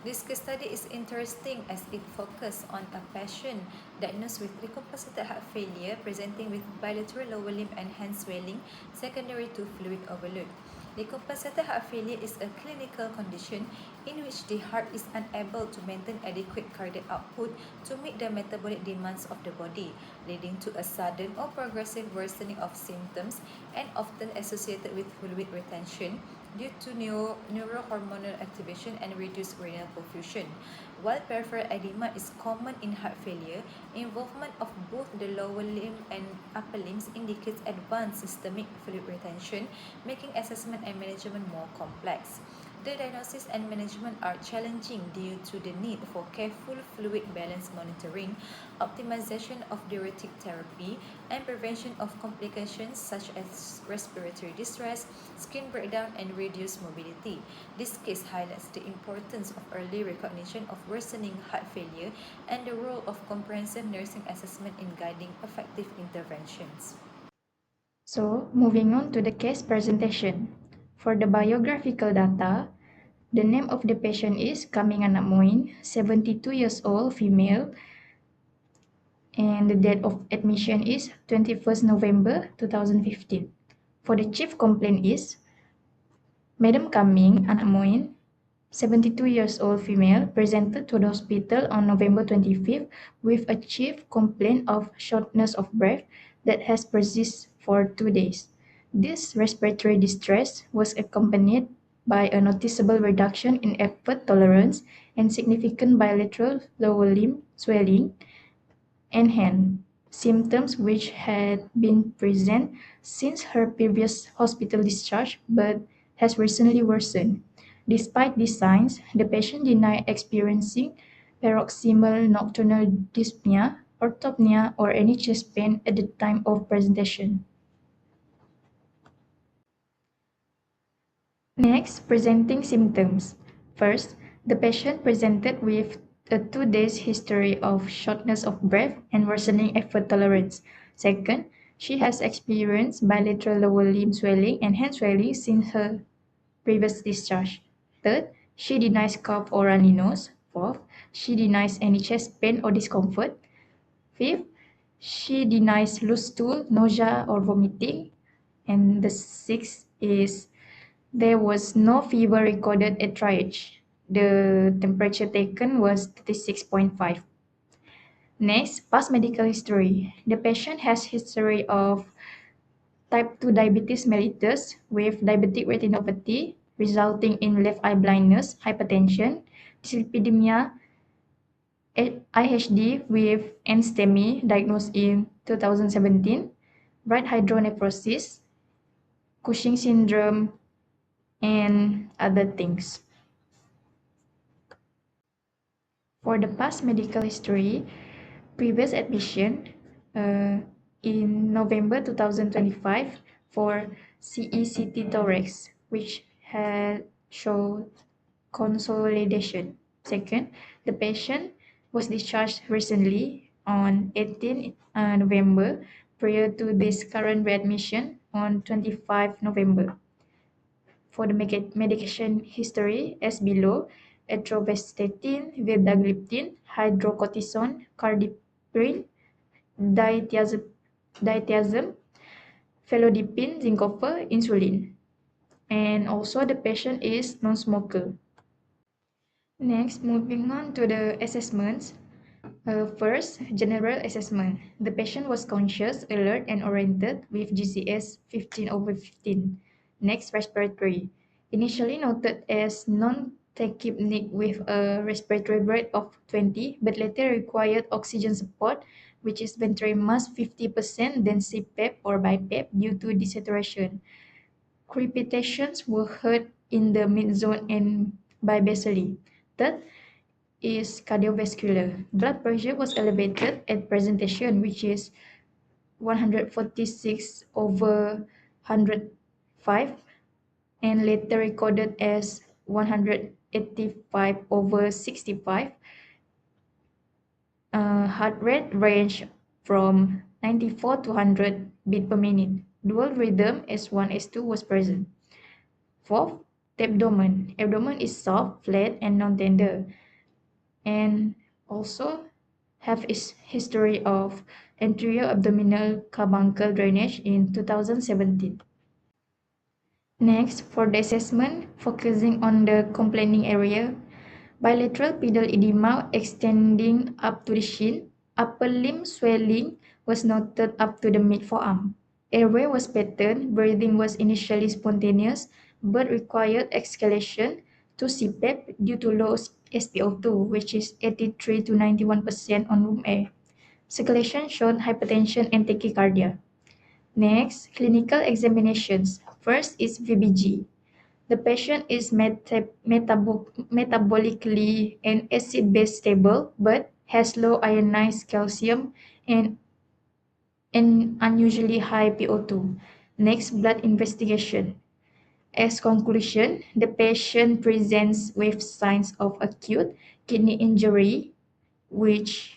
This case study is interesting as it focuses on a patient diagnosed with decompensated heart failure presenting with bilateral lower limb and hand swelling secondary to fluid overload. Decompensated heart failure is a clinical condition in which the heart is unable to maintain adequate cardiac output to meet the metabolic demands of the body, leading to a sudden or progressive worsening of symptoms and often associated with fluid retention due to neurohormonal activation and reduced renal perfusion. While peripheral edema is common in heart failure, involvement of both the lower limb and upper limbs indicates advanced systemic fluid retention, making assessment and management more complex. The diagnosis and management are challenging due to the need for careful fluid balance monitoring, optimization of diuretic therapy, and prevention of complications such as respiratory distress, skin breakdown, and reduced mobility. This case highlights the importance of early recognition of worsening heart failure and the role of comprehensive nursing assessment in guiding effective interventions. So, moving on to the case presentation. For the biographical data, the name of the patient is Kaming Anak Moin, 72 years old, female, and the date of admission is 21st November 2015. For the chief complaint is Madam Kaming Anak Moin, 72 years old female, presented to the hospital on November 25th with a chief complaint of shortness of breath that has persisted for 2 days. This respiratory distress was accompanied by a noticeable reduction in effort tolerance and significant bilateral lower limb swelling and hand, symptoms which had been present since her previous hospital discharge but has recently worsened. Despite these signs, the patient denied experiencing paroxysmal nocturnal dyspnea, orthopnea, or any chest pain at the time of presentation. Next, presenting symptoms. First, the patient presented with a 2 days history of shortness of breath and worsening effort tolerance. Second, she has experienced bilateral lower limb swelling and hand swelling since her previous discharge. Third, she denies cough or runny nose. Fourth, she denies any chest pain or discomfort. Fifth, she denies loose stool, nausea, or vomiting. And the sixth is there was no fever recorded at triage. The temperature taken was 36.5. Next, past medical history. The patient has history of type 2 diabetes mellitus with diabetic retinopathy resulting in left eye blindness, hypertension, dyslipidemia, IHD with NSTEMI diagnosed in 2017, right hydronephrosis, Cushing syndrome, and other things. For the past medical history, previous admission uh, in November 2025 for CECT thorax, which had showed consolidation. Second, the patient was discharged recently on 18 November prior to this current readmission on 25 November. For the medication history, as below, atorvastatin, vildagliptin, hydrocortisone, cardiopirine, dithiazide, dithiazide, felodipine, zinc copper, insulin. And also the patient is non-smoker. Next, moving on to the assessments. First, general assessment. The patient was conscious, alert, and oriented with GCS 15/15. Next, respiratory. Initially noted as non-tachypneic with a respiratory rate of 20, but later required oxygen support, which is ventral mass 50%, then CPAP or BiPAP due to desaturation. Crepitations were heard in the mid-zone and bibasally. Third, is cardiovascular. Blood pressure was elevated at presentation, which is 146 over 105, and later recorded as 185 over 65. Heart rate range from 94 to 100 beat per minute. Dual rhythm S1 S2 was present. Fourth, The abdomen. Abdomen is soft, flat, and non-tender, and also have its history of anterior abdominal carbuncle drainage in 2017. Next, for the assessment, focusing on the complaining area, bilateral pedal edema extending up to the shin, upper limb swelling was noted up to the mid forearm. Airway was patterned, breathing was initially spontaneous, but required escalation to CPAP due to low SpO2, which is 83 to 91% on room air. Circulation showed hypertension and tachycardia. Next, clinical examinations. First is VBG. The patient is metabolically and acid-base stable, but has low ionized calcium and an unusually high PO2. Next, blood investigation. As conclusion, the patient presents with signs of acute kidney injury, which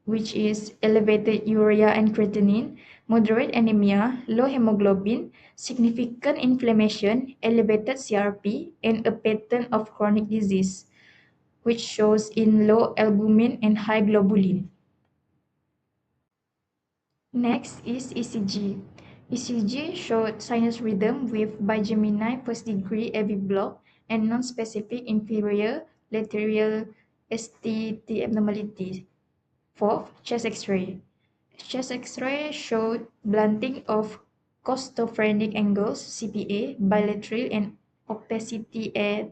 which is elevated urea and creatinine, moderate anemia, low hemoglobin, significant inflammation, elevated CRP, and a pattern of chronic disease, which shows in low albumin and high globulin. Next is ECG. ECG showed sinus rhythm with bigeminal first-degree AV block and non-specific inferior lateral STT abnormality. Fourth, chest X-ray. Chest X-ray showed blunting of costophrenic angles (CPA) bilateral and opacity at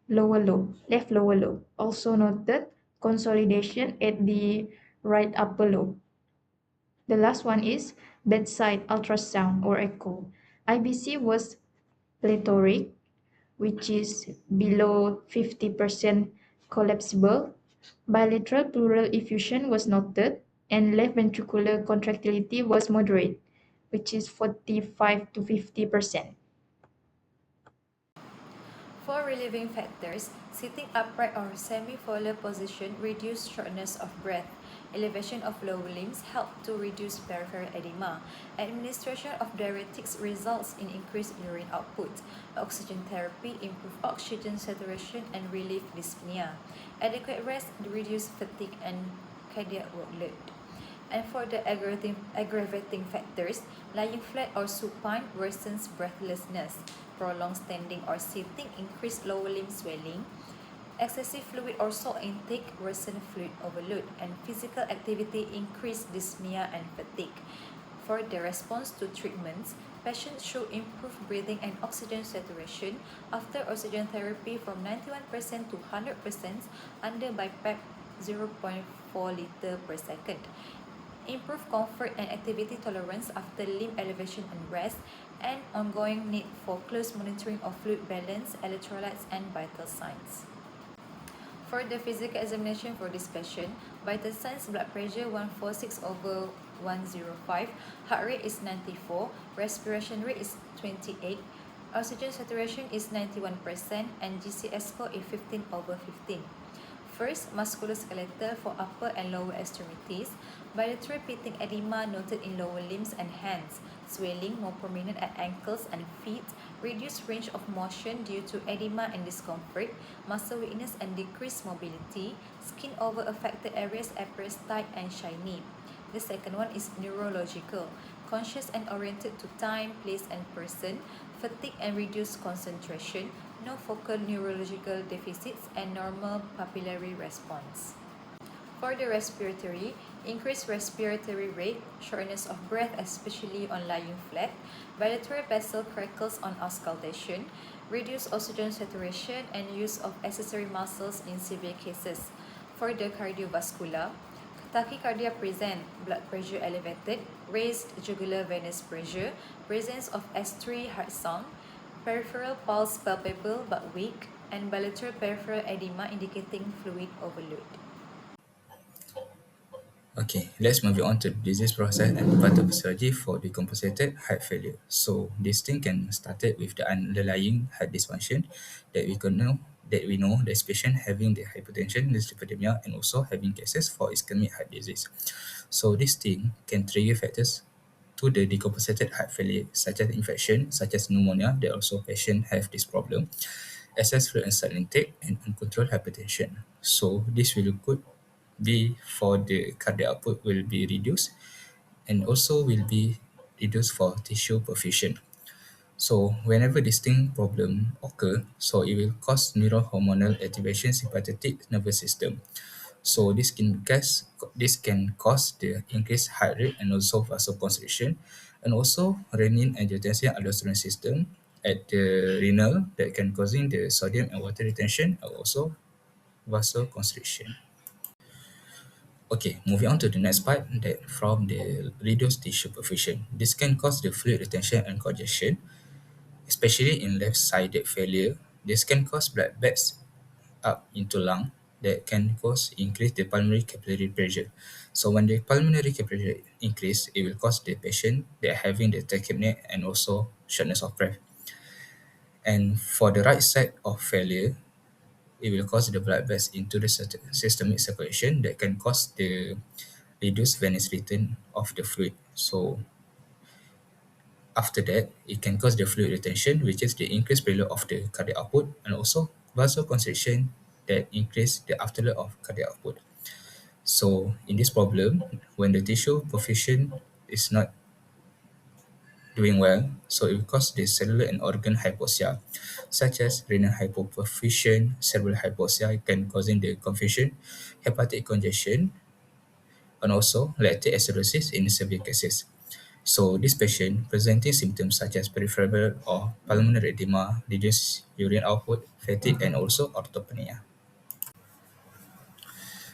left lower lobe. Also noted consolidation at the right upper lobe. The last one is bedside ultrasound or echo. IBC was plethoric, which is below 50% collapsible. Bilateral pleural effusion was noted, and left ventricular contractility was moderate, which is 45 to 50%. For relieving factors, sitting upright or semi-folio position reduce shortness of breath. Elevation of lower limbs help to reduce peripheral edema. Administration of diuretics results in increased urine output. Oxygen therapy improve oxygen saturation and relieve dyspnea. Adequate rest reduce fatigue and cardiac workload. And for the aggravating factors, lying flat or supine worsens breathlessness. Prolonged standing or sitting increase lower limb swelling. Excessive fluid or salt intake worsen fluid overload, and physical activity increase dyspnea and fatigue. For the response to treatments, patients show improved breathing and oxygen saturation after oxygen therapy from 91% to 100% under BiPAP 0.4 liter per second. Improve comfort and activity tolerance after limb elevation and rest, and ongoing need for close monitoring of fluid balance, electrolytes, and vital signs. For the physical examination for this patient, vital signs: blood pressure 146 over 105, heart rate is 94, respiration rate is 28, oxygen saturation is 91%, and GCS score is 15 over 15. First, musculoskeletal for upper and lower extremities. Bilateral pitting edema noted in lower limbs and hands. Swelling more prominent at ankles and feet. Reduced range of motion due to edema and discomfort. Muscle weakness and decreased mobility. Skin over affected areas appears tight and shiny. The second one is neurological. Conscious and oriented to time, place, and person. Fatigue and reduced concentration. No focal neurological deficits, and normal papillary response. For the respiratory, increased respiratory rate, shortness of breath especially on lying flat, bilateral vessel crackles on auscultation, reduced oxygen saturation, and use of accessory muscles in severe cases. For the cardiovascular, tachycardia present, blood pressure elevated, raised jugular venous pressure, presence of S3 heart sound, peripheral pulse palpable but weak, and bilateral peripheral edema indicating fluid overload. Okay, let's move on to the disease process and pathophysiology for decompensated heart failure. So this thing can start it with the underlying heart dysfunction that we know this patient having the hypertension, dyslipidemia, and also having cases for ischemic heart disease. So this thing can trigger factors to the decompensated heart failure, such as infection, such as pneumonia, that also patient have this problem, excess fluid and salt intake, and uncontrolled hypertension. So this will could be for the cardiac output will be reduced and also will be reduced for tissue perfusion. So whenever this thing problem occur, so it will cause neurohormonal activation sympathetic nervous system. So this can cause the increased heart rate and also vasoconstriction, and also renin, angiotensin, aldosterone system at the renal that can causing the sodium and water retention and also vasoconstriction. Okay, moving on to the next part, that from the reduced tissue perfusion. This can cause the fluid retention and congestion, especially in left-sided failure. This can cause blood bags up into lung that can cause increase the pulmonary capillary pressure. So when the pulmonary capillary pressure increase, it will cause the patient that having the tachypnea and also shortness of breath. And for the right side of failure, it will cause the blood vessels into the systemic circulation that can cause the reduced venous return of the fluid. So after that, it can cause the fluid retention, which is the increased preload of the cardiac output, and also vasoconstriction that increase the afterload of cardiac output. So in this problem, when the tissue perfusion is not doing well, so it will cause the cellular and organ hypoxia, such as renal hypoperfusion, cerebral hypoxia can causing the confusion, hepatic congestion, and also lactic acidosis in severe cases. So this patient presenting symptoms such as peripheral or pulmonary edema, reduced urine output, fatigue, and also orthopnea.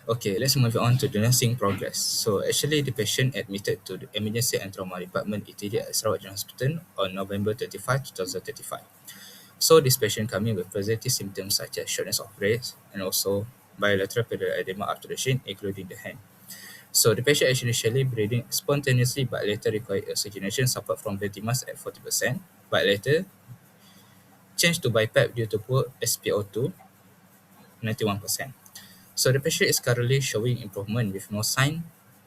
Okay, let's move on to the nursing progress. So actually, the patient admitted to the emergency and trauma department ETD at Sarawak General Hospital on November 31, 2035. So this patient coming with presenting symptoms such as shortness of breath and also bilateral pedal edema obstruction, including the hand. So the patient initially breathing spontaneously but later required oxygenation support from ventimas at 40%, but later changed to BiPAP due to poor SpO2, 91%. So the patient is currently showing improvement with no sign,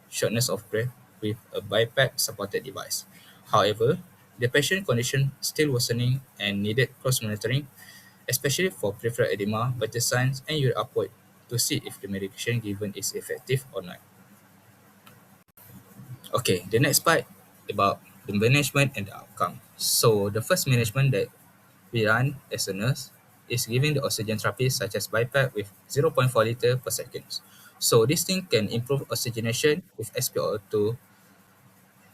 shortness of breath with a BiPAP supported device. However, the patient condition still worsening and needed close monitoring, especially for peripheral edema, vital signs, and urine output to see if the medication given is effective or not. Okay, the next part about the management and the outcome. So the first management that we run as a nurse is giving the oxygen therapy such as BiPAP with zero point 0.4 liter per second. So this thing can improve oxygenation with SpO2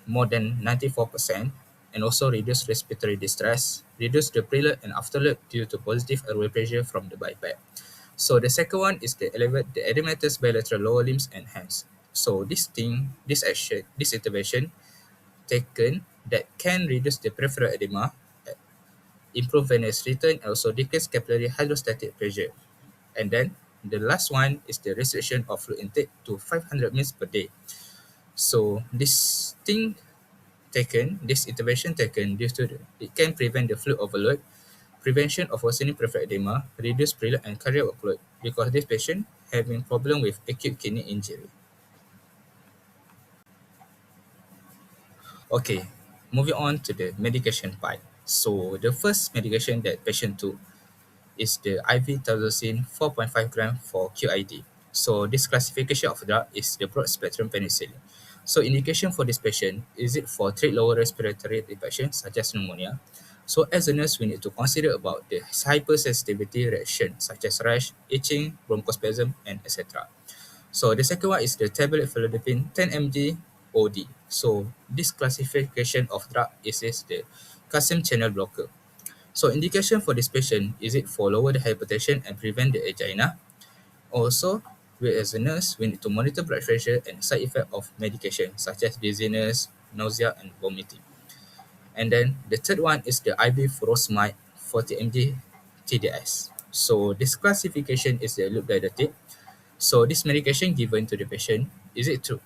more than 94% and also reduce respiratory distress, reduce the preload and afterload due to positive airway pressure from the BiPAP. So the second one is to elevate the edematous bilateral lower limbs and hands. So this intervention taken that can reduce the peripheral edema, improve venous return, and also decrease capillary hydrostatic pressure. And then the last one is the restriction of fluid intake to 500 ml per day. So this intervention taken due to it can prevent the fluid overload, prevention of worsening peripheral edema, reduce preload and cardiac workload because this patient having problem with acute kidney injury. Okay, moving on to the medication part. So the first medication that patient took is the IV tazocine 4.5 gram for QID. So this classification of drug is the broad spectrum penicillin. So indication for this patient is it for treat lower respiratory infections such as pneumonia. So as a nurse, we need to consider about the hypersensitivity reaction such as rash, itching, bronchospasm, and etc. So the second one is the tablet felodipine 10 mg OD. So this classification of drug is the calcium channel blocker. So indication for this patient is it for lower the hypertension and prevent the angina. Also, we as a nurse, we need to monitor blood pressure and side effect of medication such as dizziness, nausea, and vomiting. And then the third one is the IV furosemide 40 mg TDS. So this classification is the loop diuretic. So this medication given to the patient is it to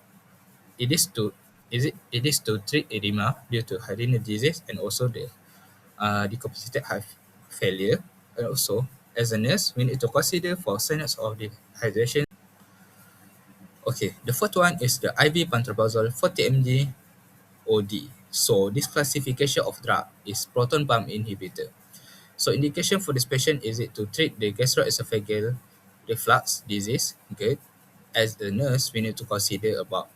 it is to it is to treat edema due to renal disease and also the decompensated heart failure. And also, as a nurse, we need to consider for signs of dehydration. Okay, the fourth one is the IV pantoprazole 40 mg OD. So this classification of drug is proton pump inhibitor. So indication for this patient is it to treat the gastroesophageal reflux disease. Good. As a nurse, we need to consider about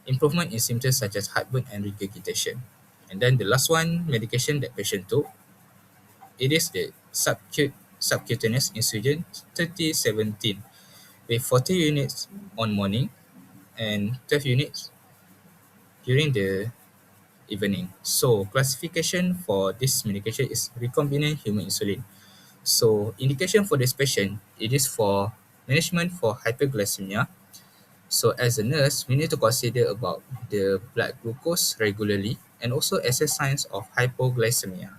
improvement in symptoms such as heartburn and regurgitation. And then the last one, medication that patient took, it is the subcutaneous insulin 3017 with 40 units on morning and 12 units during the evening. So classification for this medication is recombinant human insulin. So indication for this patient, it is for management for hyperglycemia. So as a nurse, we need to consider about the blood glucose regularly and also assess signs of hypoglycemia.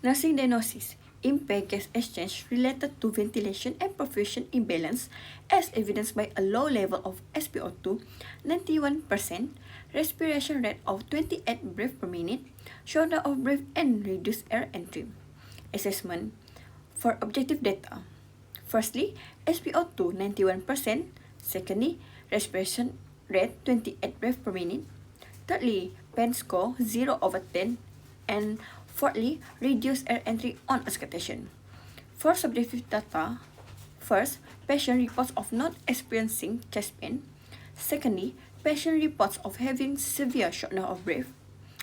Nursing diagnosis impaired gas exchange related to ventilation and perfusion imbalance as evidenced by a low level of SpO2 91%, respiration rate of 28 breaths per minute, shortness of breath and reduced air entry. Assessment for objective data. Firstly, SpO2 91%, secondly, respiration rate 28 breaths per minute, thirdly, pen score 0/10, and fourthly, reduce air entry on auscultation. For subjective data, first, patient reports of not experiencing chest pain. Secondly, patient reports of having severe shortness of breath.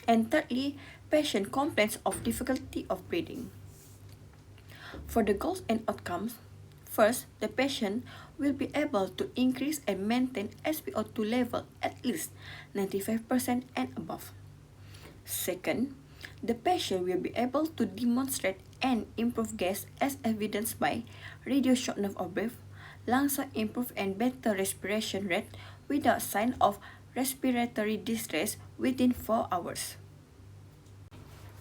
And thirdly, patient complains of difficulty of breathing. For the goals and outcomes, first, the patient will be able to increase and maintain SpO2 level at least 95% and above. Second, the patient will be able to demonstrate and improve gas as evidenced by reduced shortness of breath, lung sound improve and better respiration rate without sign of respiratory distress within 4 hours.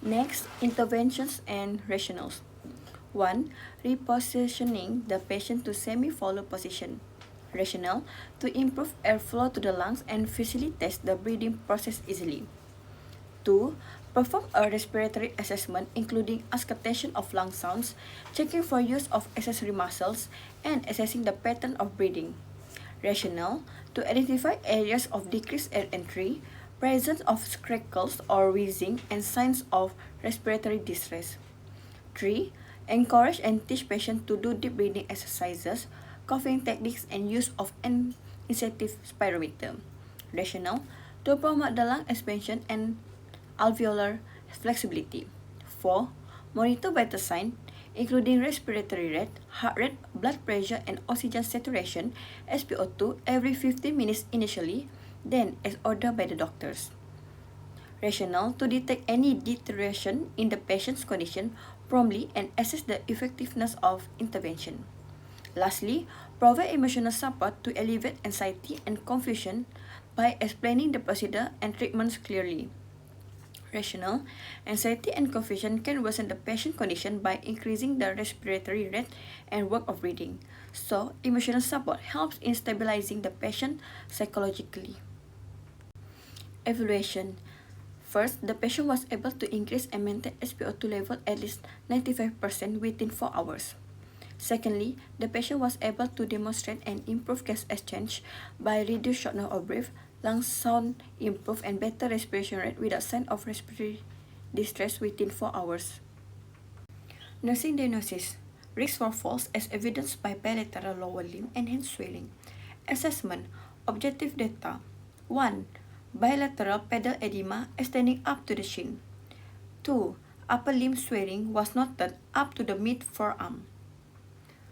Next, interventions and rationales. 1. Repositioning the patient to semi-follow position. Rationale to improve airflow to the lungs and facilitate the breathing process easily. 2. Perform a respiratory assessment including auscultation of lung sounds, checking for use of accessory muscles, and assessing the pattern of breathing. Rationale to identify areas of decreased air entry, presence of crackles or wheezing, and signs of respiratory distress. 3. Encourage and teach patients to do deep breathing exercises, coughing techniques, and use of an incentive spirometer. Rationale to promote the lung expansion and alveolar flexibility. 4. Monitor vital signs, including respiratory rate, heart rate, blood pressure, and oxygen saturation, SpO2, every 15 minutes initially, then as ordered by the doctors. Rationale to detect any deterioration in the patient's condition promptly and assess the effectiveness of intervention. Lastly, provide emotional support to alleviate anxiety and confusion by explaining the procedure and treatments clearly. Rationale, anxiety and confusion can worsen the patient condition by increasing the respiratory rate and work of breathing. So, emotional support helps in stabilizing the patient psychologically. Evaluation. First, the patient was able to increase and maintain SpO2 level at least 95% within 4 hours. Secondly, the patient was able to demonstrate and improve gas exchange by reduced shortness of breath, lung sound improve, and better respiration rate without sign of respiratory distress within 4 hours. Nursing diagnosis. Risk for falls as evidenced by bilateral lower limb and hand swelling. Assessment. Objective data. 1. Bilateral pedal edema extending up to the shin. 2. Upper limb swelling was noted up to the mid-forearm.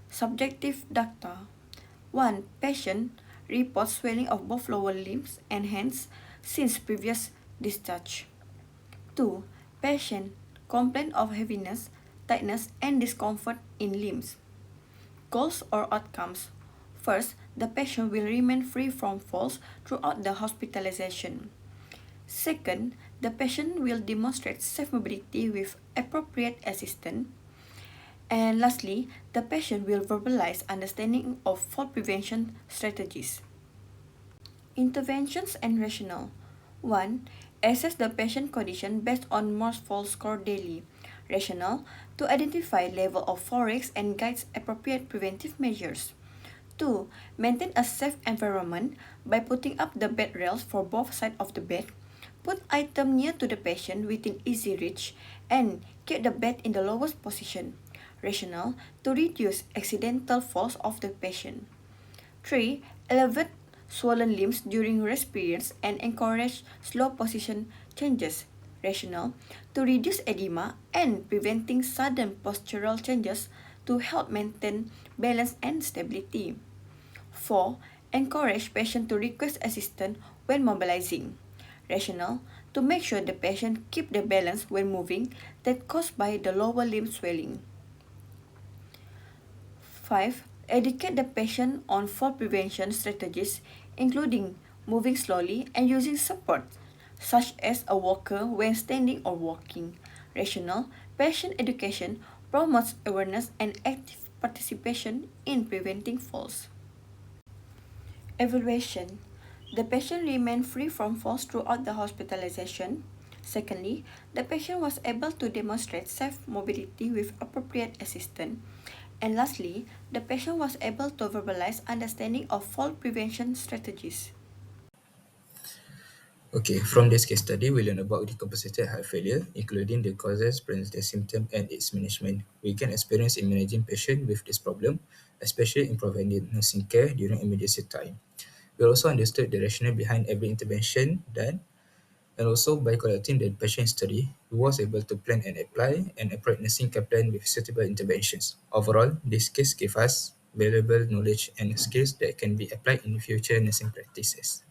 Subjective data. 1. Patient reports swelling of both lower limbs and hands since previous discharge. 2. Patient complained of heaviness, tightness, and discomfort in limbs. Goals or outcomes. First, the patient will remain free from falls throughout the hospitalization. Second, the patient will demonstrate safe mobility with appropriate assistance. And lastly, the patient will verbalize understanding of fall prevention strategies. Interventions and rationale. 1. Assess the patient condition based on Morse fall score daily. Rationale to identify level of fall risk and guides appropriate preventive measures. 2. Maintain a safe environment by putting up the bed rails for both sides of the bed Put item near to the patient within easy reach and keep the bed in the lowest position. Rationale to reduce accidental falls of the patient. 3. Elevate swollen limbs during rest periods and encourage slow position changes. Rationale to reduce edema and preventing sudden postural changes to help maintain balance and stability. 4. Encourage patient to request assistance when mobilizing. Rationale to make sure the patient keep the balance when moving that caused by the lower limb swelling. 5. Educate the patient on fall prevention strategies, including moving slowly and using support, such as a walker when standing or walking. Rational patient education promotes awareness and active participation in preventing falls. Evaluation. The patient remained free from falls throughout the hospitalization. Secondly, the patient was able to demonstrate safe mobility with appropriate assistance. And lastly, the patient was able to verbalize understanding of fall prevention strategies. Okay, from this case study, we learn about decompensated heart failure, including the causes, presenting symptoms, and its management. We can experience in managing patients with this problem, especially in providing nursing care during emergency time. We also understood the rationale behind every intervention done, and also by collecting the patient history, we was able to plan and apply an appropriate nursing care plan with suitable interventions. Overall, this case gave us valuable knowledge and skills that can be applied in future nursing practices.